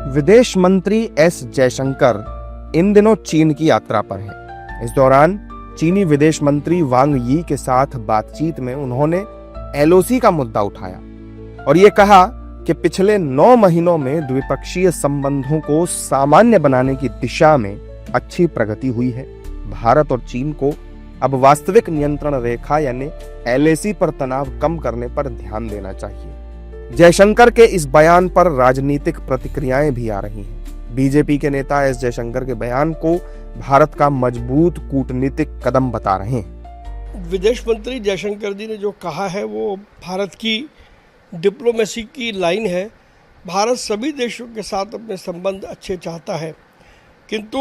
विदेश मंत्री एस जयशंकर इन दिनों चीन की यात्रा पर हैं। इस दौरान चीनी विदेश मंत्री वांग यी के साथ बातचीत में उन्होंने एलओसी का मुद्दा उठाया और ये कहा कि पिछले 9 महीनों में द्विपक्षीय संबंधों को सामान्य बनाने की दिशा में अच्छी प्रगति हुई है। भारत और चीन को अब वास्तविक नियंत्रण रेखा यानी एलएसी पर तनाव कम करने पर ध्यान देना चाहिए। जयशंकर के इस बयान पर राजनीतिक प्रतिक्रियाएं भी आ रही हैं। बीजेपी के नेता एस जयशंकर के बयान को भारत का मजबूत कूटनीतिक कदम बता रहे हैं। विदेश मंत्री जयशंकर जी ने जो कहा है वो भारत की डिप्लोमेसी की लाइन है। भारत सभी देशों के साथ अपने संबंध अच्छे चाहता है, किंतु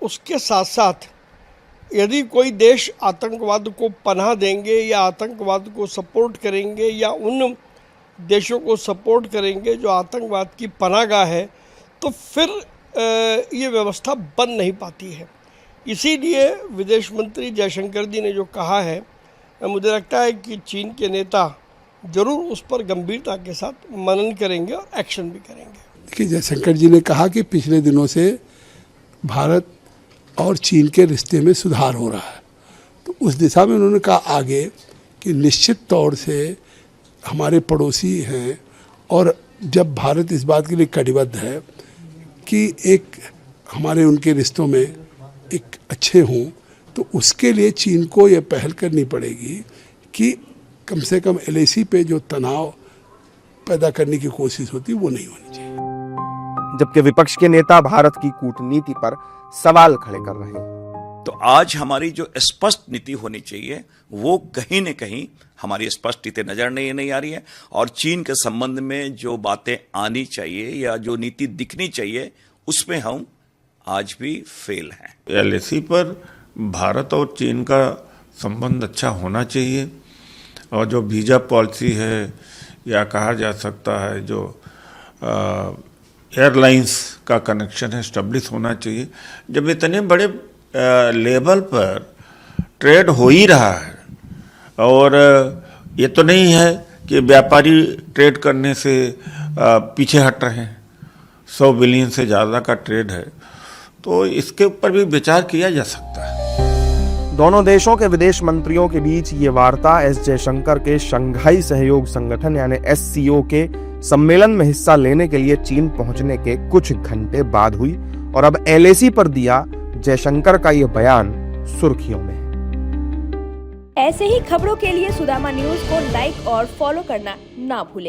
उसके साथ साथ यदि कोई देश आतंकवाद को पनाह देंगे या आतंकवाद को सपोर्ट करेंगे या उन देशों को सपोर्ट करेंगे जो आतंकवाद की पनाहगाह है, तो फिर ये व्यवस्था बन नहीं पाती है। इसीलिए विदेश मंत्री जयशंकर जी ने जो कहा है, मुझे लगता है कि चीन के नेता जरूर उस पर गंभीरता के साथ मनन करेंगे और एक्शन भी करेंगे। देखिए, जयशंकर जी ने कहा कि पिछले दिनों से भारत और चीन के रिश्ते में सुधार हो रहा है, तो उस दिशा में उन्होंने कहा आगे कि निश्चित तौर से हमारे पड़ोसी हैं और जब भारत इस बात के लिए कटिबद्ध है कि एक हमारे उनके रिश्तों में एक अच्छे हों, तो उसके लिए चीन को ये पहल करनी पड़ेगी कि कम से कम एलएसी पे जो तनाव पैदा करने की कोशिश होती है वो नहीं होनी चाहिए। जबकि विपक्ष के नेता भारत की कूटनीति पर सवाल खड़े कर रहे हैं। तो आज हमारी जो स्पष्ट नीति होनी चाहिए वो कहीं न कहीं हमारी स्पष्ट नीति नजर नहीं आ रही है, और चीन के संबंध में जो बातें आनी चाहिए या जो नीति दिखनी चाहिए उसमें हम आज भी फेल हैं। एलएसी पर भारत और चीन का संबंध अच्छा होना चाहिए, और जो वीज़ा पॉलिसी है या कहा जा सकता है जो एयरलाइंस का कनेक्शन है एस्टेब्लिश होना चाहिए। जब इतने बड़े लेवल पर ट्रेड हो ही रहा है, और ये तो नहीं है कि व्यापारी ट्रेड करने से पीछे हट रहे हैं, 100 बिलियन से ज़्यादा का ट्रेड है, तो इसके ऊपर भी विचार किया जा सकता है। दोनों देशों के विदेश मंत्रियों के बीच ये वार्ता एस जयशंकर के शंघाई सहयोग संगठन यानी एससीओ के सम्मेलन में हिस्सा लेने के लिए चीन पहुंचने के कुछ घंटे बाद हुई, और अब एलएसी पर दिया जयशंकर का ये बयान सुर्खियों में है। ऐसे ही खबरों के लिए सुदामा न्यूज को लाइक और फॉलो करना ना भूलें।